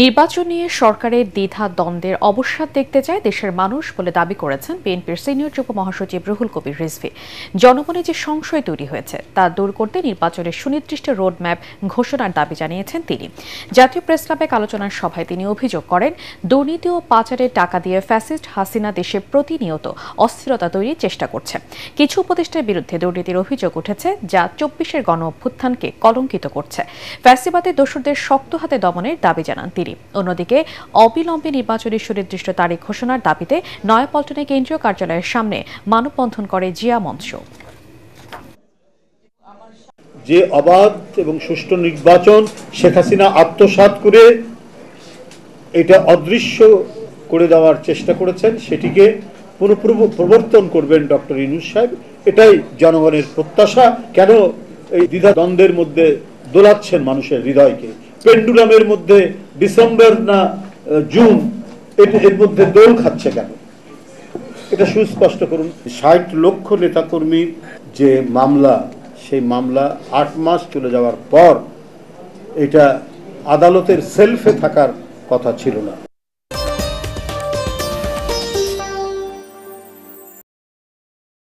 নির্বাচন নিয়ে সরকারের দ্বিধা দ্বন্দ্বের অবসাদ দেখতে চায় দেশের মানুষ বলে দাবি করেছেন বিএনপির সিনিয়র যুগ্ম মহাসচিব রুহুল কবির রিজভী। জনমনে যে সংশয় তৈরি হয়েছে তা দূর করতে নির্বাচনের সুনির্দিষ্ট রোডম্যাপ ঘোষণার দাবি জানিয়েছেন তিনি। জাতীয় প্রেস ক্লাবে এক আলোচনার সভায় তিনি অভিযোগ করেন, দুর্নীতি ও পাচারের টাকা দিয়ে ফ্যাসিস্ট হাসিনা দেশে প্রতিনিয়ত অস্থিরতা তৈরির চেষ্টা করছে। কিছু উপদেষ্টার বিরুদ্ধে দুর্নীতির অভিযোগ উঠেছে, যা ২৪-এর গণ অভ্যুত্থানকে কলঙ্কিত করছে। ফ্যাসিবাদের দোসরদের শক্ত হাতে দমনের দাবি জানান তিনি। অন্যদিকে অবিলম্বে নির্বাচনের সুনির্দিষ্ট তারিখ ঘোষণার দাবিতে নয়াপল্টনে কেন্দ্রীয় কার্যালয়ের সামনে মানববন্ধন করে জিয়া মঞ্চ। যে অবাধ এবং সুষ্ঠু নির্বাচন শেখ হাসিনা আত্মসাৎ করে এটা অদৃশ্য করে দেওয়ার চেষ্টা করেছেন, সেটিকে পুনঃপ্রবর্তন করবেন ডক্টর ইউনূস সাহেব, এটাই জনগণের প্রত্যাশা। কেন এই দ্বিধা দ্বন্দ্বের মধ্যে দোলাচ্ছেন মানুষের হৃদয়কে? পেন্ডুলামের মধ্যে ডিসেম্বর না জুন, এর মধ্যে দোল খাচ্ছে কেন? এটা সুস্পষ্ট করুন। ৬০ লক্ষ নেতাকর্মীর যে মামলা, সেই মামলা ৮ মাস চলে যাওয়ার পর এটা আদালতের সেলফে থাকার কথা ছিল না।